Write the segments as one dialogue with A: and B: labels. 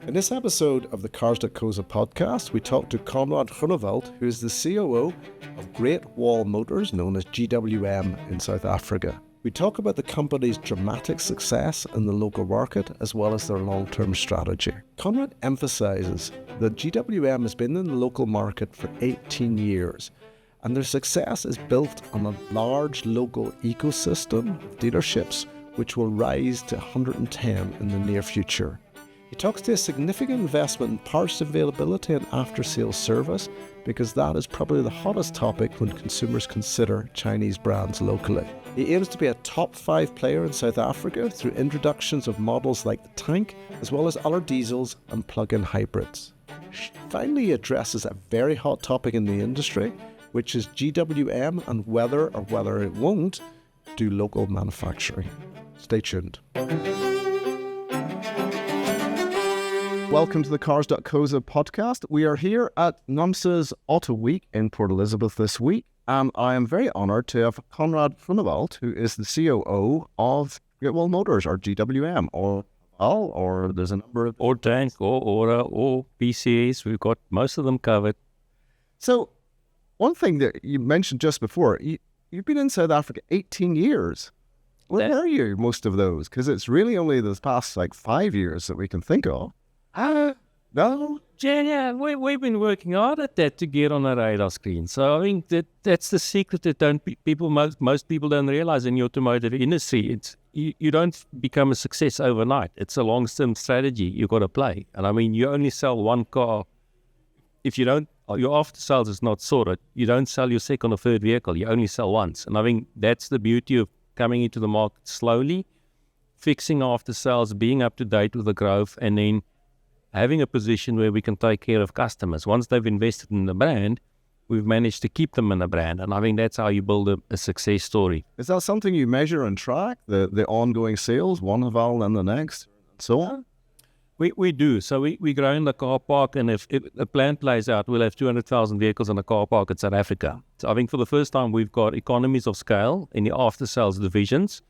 A: In this episode of the Cars.co.za podcast, we talk to Conrad Groenewald, who is the COO of Great Wall Motors, known as GWM in South Africa. We talk about the company's dramatic success in the local market, as well as their long-term strategy. Conrad emphasises that GWM has been in the local market for 18 years, and their success is built on a large local ecosystem of dealerships, which will rise to 110 in the near future. He talks to a significant investment in parts availability and after-sales service, because that is probably the hottest topic when consumers consider Chinese brands locally. He aims to be a top 5 player in South Africa through introductions of models like the Tank, as well as other diesels and plug-in hybrids. Finally, he addresses a very hot topic in the industry, which is GWM and whether or whether it won't do local manufacturing. Stay tuned. Welcome to the Cars.co.za podcast. We are here at NUMSA's Auto Week in Port Elizabeth this week, and I am very honoured to have Conrad Groenewald, who is the COO of Great Wall Motors, or GWM, or Haval, or there's a number of...
B: Or Tank, or Aura, or PCS. We've got most of them covered.
A: So, one thing that you mentioned just before, you've been in South Africa 18 years. Where are you most of those? Because it's really only the past 5 years that we can think of.
B: No. Yeah, we've been working hard at that to get on the radar screen. So I think that's the secret that most people don't realize in the automotive industry. It's you don't become a success overnight. It's a long-term strategy you've got to play. And I mean, you only sell one car. If you don't, your after sales is not sorted. You don't sell your second or third vehicle. You only sell once. And I think that's the beauty of coming into the market slowly, fixing after sales, being up to date with the growth, and then having a position where we can take care of customers. Once they've invested in the brand, we've managed to keep them in the brand. And I think that's how you build a success story.
A: Is that something you measure and track, the ongoing sales, one Haval and the next, and so on?
B: We do. So we grow in the car park, and if the plan plays out, we'll have 200,000 vehicles in the car park in South Africa. So I think for the first time, we've got economies of scale in the after-sales divisions.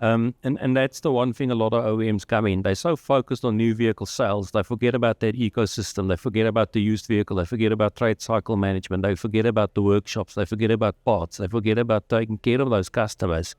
B: And that's the one thing a lot of OEMs come in. They're so focused on new vehicle sales, they forget about that ecosystem. They forget about the used vehicle. They forget about trade cycle management. They forget about the workshops. They forget about parts. They forget about taking care of those customers.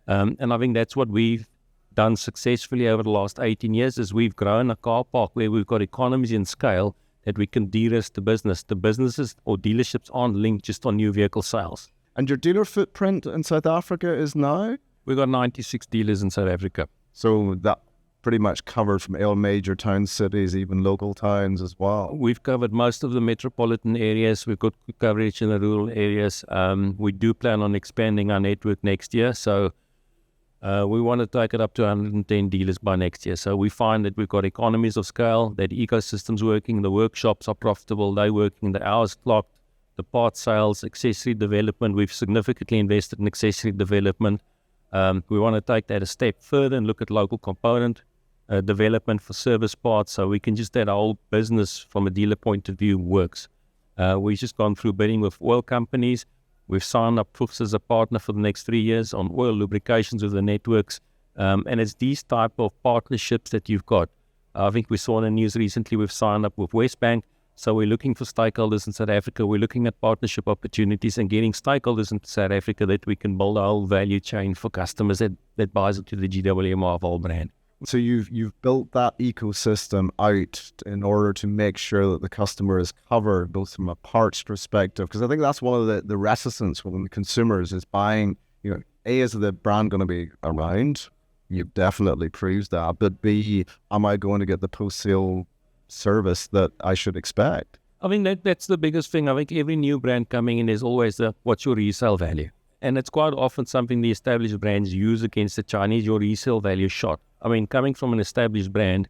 B: And I think that's what we've done successfully over the last 18 years, is we've grown a car park where we've got economies in scale that we can de-risk the business. The businesses or dealerships aren't linked just on new vehicle sales.
A: And your dealer footprint in South Africa is now?
B: We've got 96 dealers in South Africa.
A: So that pretty much covered from all major town cities, even local towns as well.
B: We've covered most of the metropolitan areas. We've got coverage in the rural areas. We do plan on expanding our network next year. So we want to take it up to 110 dealers by next year. So we find that we've got economies of scale, that the ecosystem's working, the workshops are profitable, they're working, the hours clocked, the parts sales, accessory development. We've significantly invested in accessory development. We want to take that a step further and look at local component development for service parts, so we can just that whole business from a dealer point of view works. We've just gone through bidding with oil companies. We've signed up Fuchs as a partner for the next 3 years on oil lubrications with the networks. And it's these type of partnerships that you've got. I think we saw in the news recently we've signed up with Westbank. So we're looking for stakeholders in South Africa. We're looking at partnership opportunities and getting stakeholders in South Africa that we can build a whole value chain for customers that buys into the GWM Haval brand.
A: So you've built that ecosystem out in order to make sure that the customer is covered, both from a parts perspective, because I think that's one of the reticence from the consumers is buying, A, is the brand going to be around? You've definitely proved that. But B, am I going to get the post-sale service that I should expect?
B: I think that's the biggest thing. I think every new brand coming in is always what's your resale value? And it's quite often something the established brands use against the Chinese. Your resale value shot. I mean, coming from an established brand,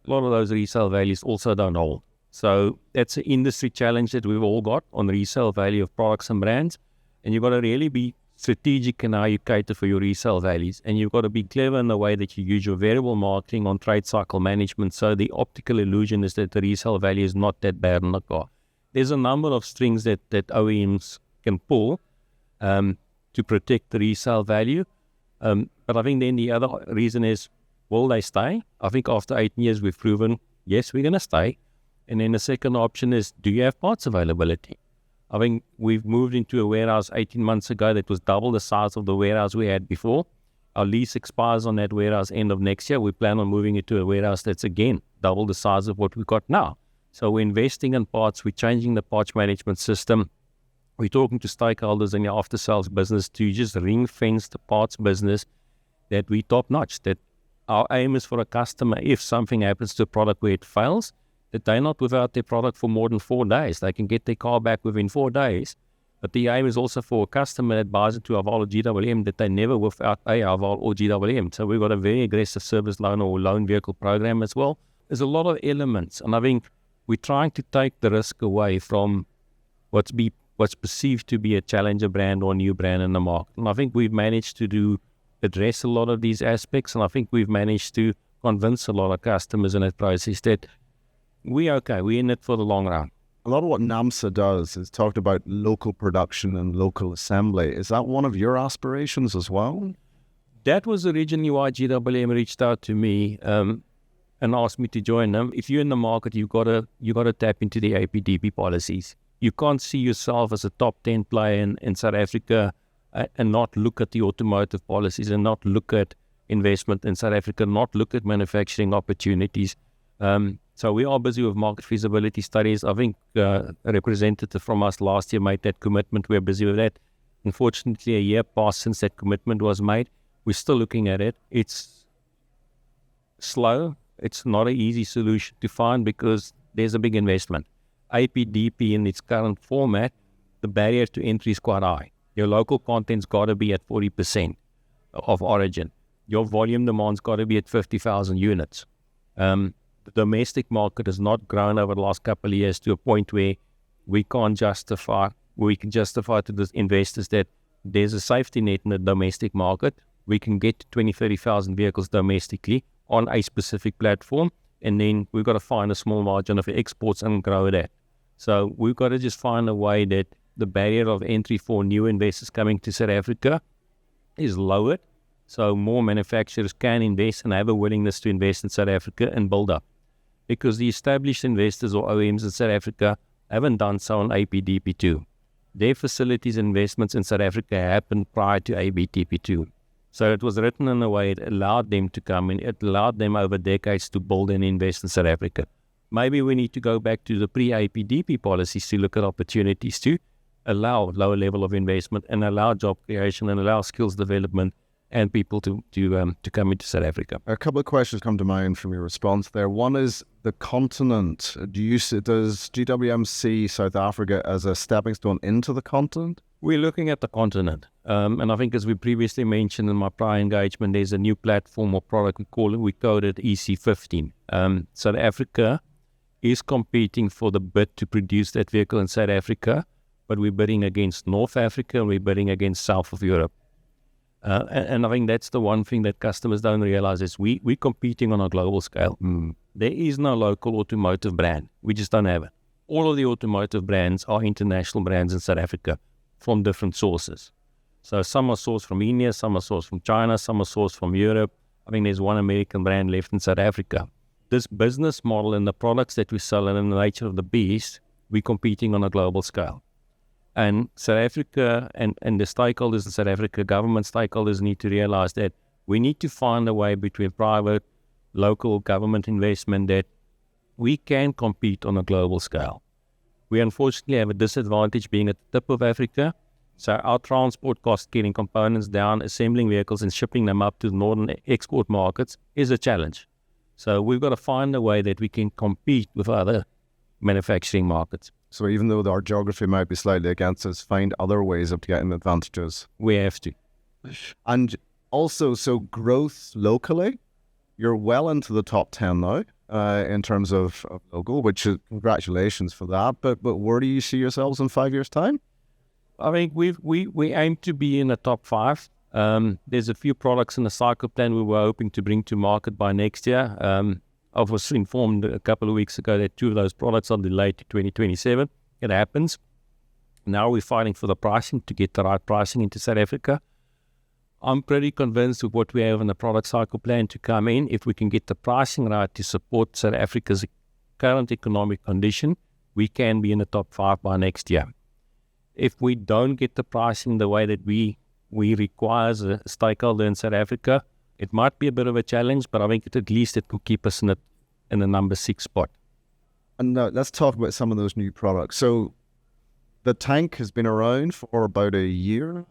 B: a lot of those resale values also don't hold. So that's an industry challenge that we've all got on resale value of products and brands. And you've got to really be strategic in how you cater for your resale values. And you've got to be clever in the way that you use your variable marketing on trade cycle management. So the optical illusion is that the resale value is not that bad on the car. There's a number of strings that OEMs can pull to protect the resale value. But I think then the other reason is, will they stay? I think after 8 years, we've proven Yes, we're going to stay. And then the second option is, do you have parts availability? I think we've moved into a warehouse 18 months ago that was double the size of the warehouse we had before. Our lease expires on that warehouse end of next year. We plan on moving it to a warehouse that's, again, double the size of what we've got now. So we're investing in parts. We're changing the parts management system. We're talking to stakeholders in the after-sales business to just ring-fence the parts business, that we top-notch, that our aim is for a customer, if something happens to a product where it fails, that they're not without their product for more than 4 days. They can get their car back within 4 days. But the aim is also for a customer that buys into Haval or GWM, that they never without a Haval or GWM. So we've got a very aggressive service loan or loan vehicle program as well. There's a lot of elements, and I think we're trying to take the risk away from what's perceived to be a challenger brand or a new brand in the market. And I think we've managed to address a lot of these aspects, and I think we've managed to convince a lot of customers in that process that we're okay, we're in it for the long run.
A: A lot of what NAMSA does is talked about local production and local assembly. Is that one of your aspirations as well?
B: That was originally why GWM reached out to me and asked me to join them. If you're in the market, you gotta tap into the APDP policies. You can't see yourself as a top 10 player in South Africa and not look at the automotive policies and not look at investment in South Africa, not look at manufacturing opportunities. So we are busy with market feasibility studies. I think a representative from us last year made that commitment. We're busy with that. Unfortunately, a year passed since that commitment was made. We're still looking at it. It's slow. It's not an easy solution to find because there's a big investment. APDP in its current format, the barrier to entry is quite high. Your local content's got to be at 40% of origin. Your volume demand's got to be at 50,000 units. The domestic market has not grown over the last couple of years to a point where we can justify to the investors that there's a safety net in the domestic market. We can get to 20, 30,000 vehicles domestically on a specific platform, and then we've got to find a small margin of exports and grow that. So we've got to just find a way that the barrier of entry for new investors coming to South Africa is lowered, so more manufacturers can invest and have a willingness to invest in South Africa and build up. Because the established investors or OEMs in South Africa haven't done so on APDP2. Their facilities investments in South Africa happened prior to APDP2. So it was written in a way it allowed them to come in. It allowed them over decades to build and invest in South Africa. Maybe we need to go back to the pre-APDP policies to look at opportunities to allow lower level of investment and allow job creation and allow skills development and people to come into South Africa.
A: A couple of questions come to mind from your response there. One is the continent. Does GWM see South Africa as a stepping stone into the continent?
B: We're looking at the continent. And I think as we previously mentioned in my prior engagement, there's a new platform or product we code it EC15. South Africa is competing for the bid to produce that vehicle in South Africa, but we're bidding against North Africa and we're bidding against South of Europe. And I think that's the one thing that customers don't realize is we're competing on a global scale. There is no local automotive brand. We just don't have it. All of the automotive brands are international brands in South Africa from different sources. So some are sourced from India, some are sourced from China, some are sourced from Europe. I think there's one American brand left in South Africa. This business model and the products that we sell and the nature of the beast, we're competing on a global scale. And South Africa and the stakeholders in South Africa, government stakeholders need to realize that we need to find a way between private, local government investment that we can compete on a global scale. We unfortunately have a disadvantage being at the tip of Africa. So our transport cost, getting components down, assembling vehicles and shipping them up to the northern export markets is a challenge. So we've got to find a way that we can compete with other manufacturing markets.
A: So even though our geography might be slightly against us, find other ways of getting advantages.
B: We have to.
A: And also, so growth locally, you're well into the top 10 now in terms of local, which is congratulations for that. But where do you see yourselves in 5 years' time?
B: I think we aim to be in the top 5. There's a few products in the cycle plan we were hoping to bring to market by next year. I was informed a couple of weeks ago that 2 of those products are delayed to 2027. It happens. Now we're fighting for the pricing to get the right pricing into South Africa. I'm pretty convinced with what we have in the product cycle plan to come in. If we can get the pricing right to support South Africa's current economic condition, we can be in the top 5 by next year. If we don't get the pricing the way that we require as a stakeholder in South Africa, it might be a bit of a challenge, but I think at least it could keep us in the number 6 spot.
A: And now let's talk about some of those new products. So the tank has been around for about a year.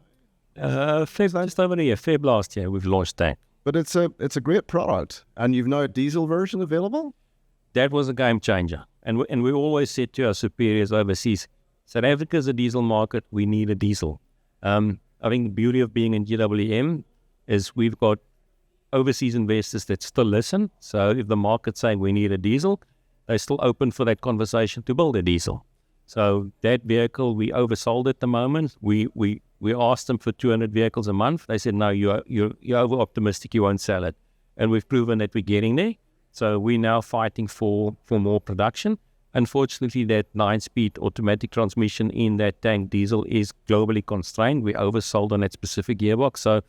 B: Just over a year, Feb last year, we've launched tank.
A: But it's a great product, and you've now a diesel version available?
B: That was a game changer. And we always said to our superiors overseas, South Africa is a diesel market, we need a diesel. I think the beauty of being in GWM is we've got overseas investors that still listen. So if the market's saying we need a diesel, they're still open for that conversation to build a diesel. So that vehicle, we oversold at the moment. We asked them for 200 vehicles a month. They said, no, you're over-optimistic, you won't sell it. And we've proven that we're getting there. So we're now fighting for more production. Unfortunately, that 9-speed automatic transmission in that tank diesel is globally constrained. We oversold on that specific gearbox. So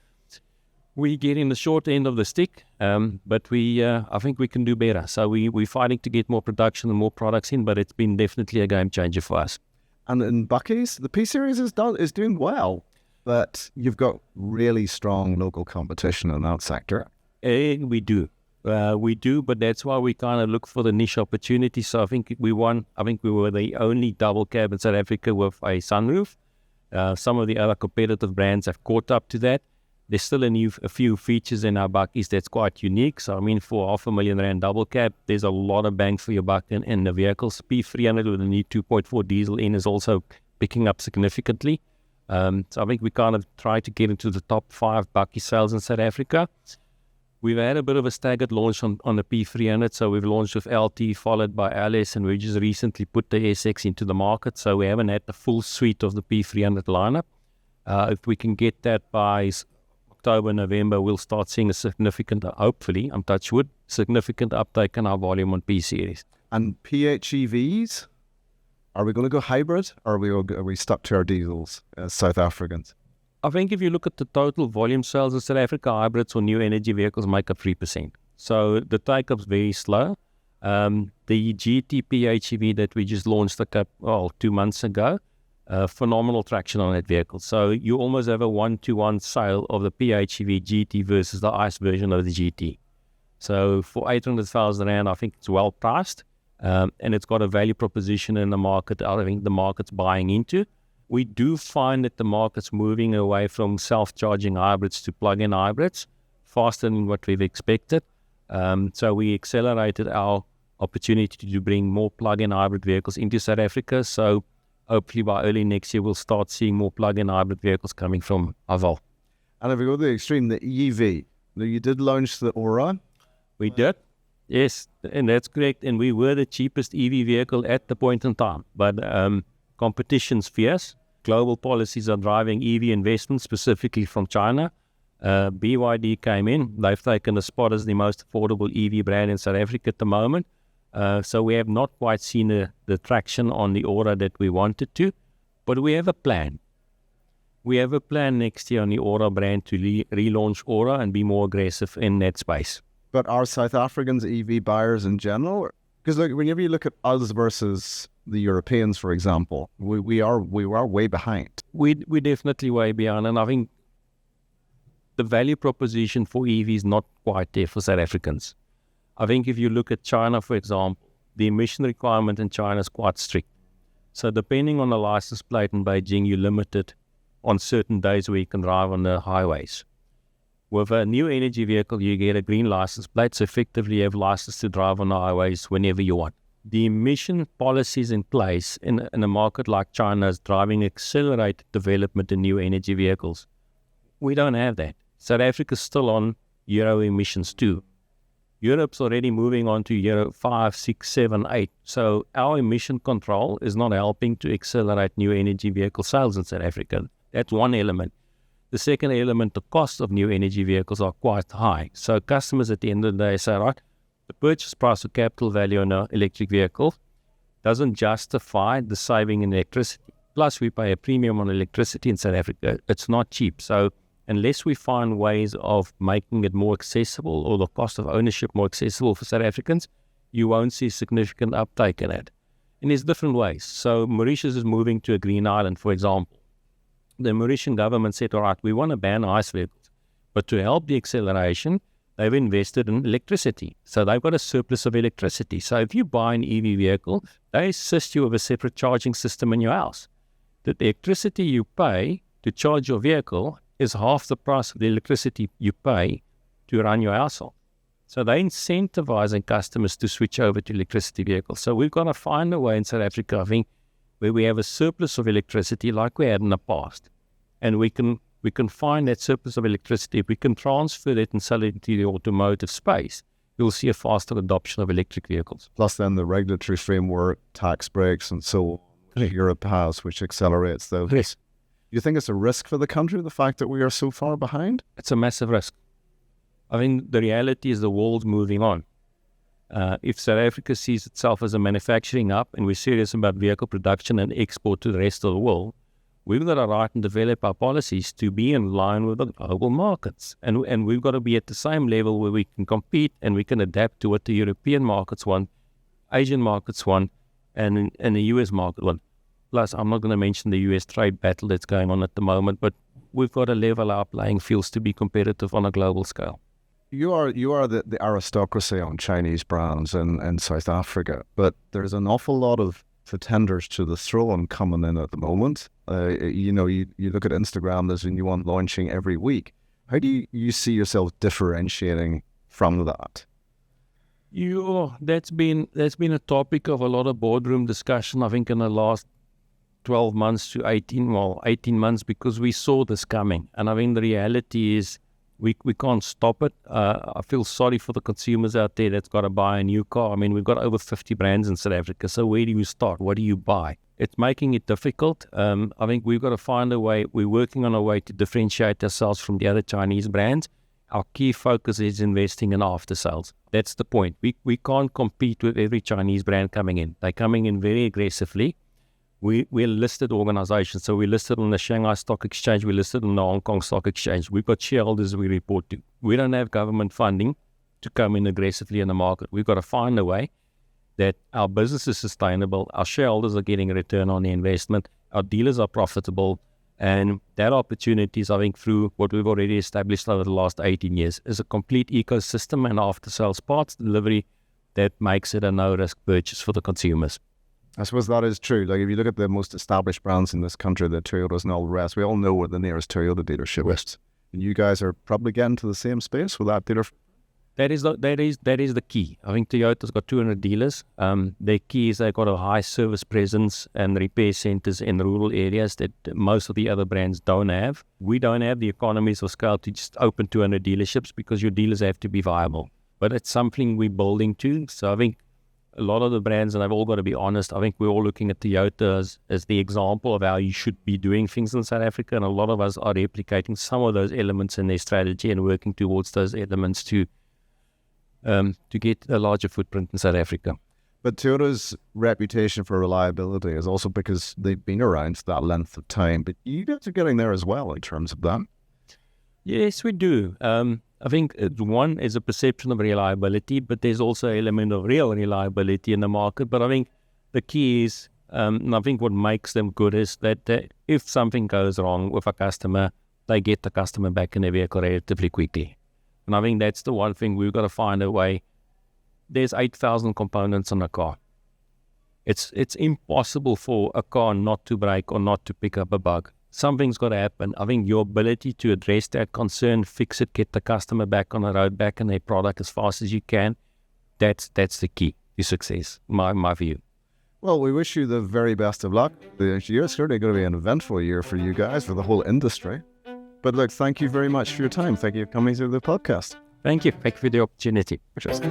B: we get in the short end of the stick, but I think we can do better. So we're fighting to get more production and more products in, but it's been definitely a game changer for us.
A: And in Bucky's, the P-Series is doing well, but you've got really strong local competition in that sector.
B: We do, but that's why we kind of look for the niche opportunity. So I think we were the only double cab in South Africa with a sunroof. Some of the other competitive brands have caught up to that. There's still a few features in our Bucky's that's quite unique. So, I mean, for R500,000 double cab, there's a lot of bang for your buck in the vehicles. P300 with a new 2.4 diesel in is also picking up significantly. So I think we kind of try to get into the top 5 Bucky sales in South Africa. We've had a bit of a staggered launch on the P300. So we've launched with LT, followed by LS, and we just recently put the SX into the market. So we haven't had the full suite of the P300 lineup. If we can get that by October, November, we'll start seeing a significant, hopefully, I'm touch wood, significant uptake in our volume on P-Series.
A: And PHEVs, are we going to go hybrid, or are we stuck to our diesels as South Africans?
B: I think if you look at the total volume sales in South Africa, hybrids or new energy vehicles make up 3%. So the take-up's very slow. The GT PHEV that we just launched 2 months ago, phenomenal traction on that vehicle. So you almost have a 1-to-1 sale of the PHEV GT versus the ICE version of the GT. So for 800,000 Rand, I think it's well priced, and it's got a value proposition in the market I think the market's buying into. We do find that the market's moving away from self-charging hybrids to plug-in hybrids faster than what we've expected. So we accelerated our opportunity to bring more plug-in hybrid vehicles into South Africa. So hopefully by early next year, we'll start seeing more plug-in hybrid vehicles coming from Haval.
A: And if we go to the extreme, the EV, you did launch the Aura.
B: We did, yes, and that's correct. And we were the cheapest EV vehicle at the point in time. But competition's fierce. Global policies are driving EV investments, specifically from China. BYD came in. They've taken a spot as the most affordable EV brand in South Africa at the moment. So we have not quite seen the traction on the Aura that we wanted to, but we have a plan. We have a plan next year on the Aura brand to relaunch Aura and be more aggressive in that space.
A: But are South Africans EV buyers in general? Because whenever you look at us versus the Europeans, for example, we are way behind.
B: We're definitely way behind, and I think the value proposition for EV is not quite there for South Africans. I think if you look at China, for example, the emission requirement in China is quite strict. So depending on the license plate in Beijing, you're limited on certain days where you can drive on the highways. With a new energy vehicle, you get a green license plate, so effectively you have license to drive on the highways whenever you want. The emission policies in place in a market like China is driving accelerated development in new energy vehicles. We don't have that. South Africa's still on Euro emissions too. Europe's already moving on to Euro 5, 6, 7, 8. So our emission control is not helping to accelerate new energy vehicle sales in South Africa. That's one element. The second element, the cost of new energy vehicles are quite high. So customers at the end of the day say, right, the purchase price or capital value on an electric vehicle doesn't justify the saving in electricity. Plus, we pay a premium on electricity in South Africa. It's not cheap. So unless we find ways of making it more accessible or the cost of ownership more accessible for South Africans, you won't see significant uptake in it. And there's different ways. So Mauritius is moving to a green island, for example. The Mauritian government said, all right, we want to ban ICE vehicles. But to help the acceleration, they've invested in electricity. So they've got a surplus of electricity. So if you buy an EV vehicle, they assist you with a separate charging system in your house. The electricity you pay to charge your vehicle is half the price of the electricity you pay to run your household. So they're incentivizing customers to switch over to electricity vehicles. So we've got to find a way in South Africa, I think, where we have a surplus of electricity like we had in the past. And we can find that surplus of electricity. If we can transfer it and sell it into the automotive space, you'll see a faster adoption of electric vehicles.
A: Plus then the regulatory framework, tax breaks and so on, Europe has, which accelerates those.
B: Yes.
A: You think it's a risk for the country, the fact that we are so far behind?
B: It's a massive risk. I think the reality is the world's moving on. If South Africa sees itself as a manufacturing hub and we're serious about vehicle production and export to the rest of the world, we've got to write and develop our policies to be in line with the global markets. And we've got to be at the same level where we can compete and we can adapt to what the European markets want, Asian markets want, and the US market want. Plus, I'm not going to mention the US trade battle that's going on at the moment, but we've got to level our playing fields to be competitive on a global scale.
A: You are the aristocracy on Chinese brands in South Africa, but there's an awful lot of pretenders to the throne coming in at the moment. You look at Instagram, there's a new one launching every week. How do you see yourself differentiating from that?
B: That's been a topic of a lot of boardroom discussion, I think, in the last 12 months to 18 months, because we saw this coming. And I think the reality is we can't stop it. I feel sorry for the consumers out there that's got to buy a new car. I mean, we've got over 50 brands in South Africa. So where do you start? What do you buy? It's making it difficult. I think we've got to find a way. We're working on a way to differentiate ourselves from the other Chinese brands. Our key focus is investing in after sales. That's the point. We can't compete with every Chinese brand coming in. They're coming in very aggressively. We're a listed organization, so we're listed on the Shanghai Stock Exchange, we're listed on the Hong Kong Stock Exchange. We've got shareholders we report to. We don't have government funding to come in aggressively in the market. We've got to find a way that our business is sustainable, our shareholders are getting a return on the investment, our dealers are profitable, and that opportunity is, I think, through what we've already established over the last 18 years, is a complete ecosystem and after-sales parts delivery that makes it a no-risk purchase for the consumers.
A: I suppose that is true. Like if you look at the most established brands in this country, the Toyotas and all the rest, we all know where the nearest Toyota dealership is. And you guys are probably getting to the same space with that dealer.
B: That is the key. I think Toyota's got 200 dealers. Their key is they've got a high service presence and repair centers in rural areas that most of the other brands don't have. We don't have the economies of scale to just open 200 dealerships because your dealers have to be viable. But it's something we're building to. So I think a lot of the brands, and I've all got to be honest, I think we're all looking at Toyota as the example of how you should be doing things in South Africa, and a lot of us are replicating some of those elements in their strategy and working towards those elements to get a larger footprint in South Africa.
A: But Toyota's reputation for reliability is also because they've been around for that length of time, but you guys are getting there as well in terms of that.
B: Yes, we do. I think one is a perception of reliability, but there's also an element of real reliability in the market. But I think the key is, and I think what makes them good is that if something goes wrong with a customer, they get the customer back in their vehicle relatively quickly. And I think that's the one thing we've got to find a way. There's 8,000 components on a car. It's impossible for a car not to break or not to pick up a bug. Something's got to happen. I think your ability to address that concern, fix it, get the customer back on the road, back in their product as fast as you can, that's the key to success, my view.
A: Well, we wish you the very best of luck. The year's certainly going to be an eventful year for you guys, for the whole industry. But look, thank you very much for your time. Thank you for coming to the podcast.
B: Thank you. Thank you for the opportunity.
A: Cheers.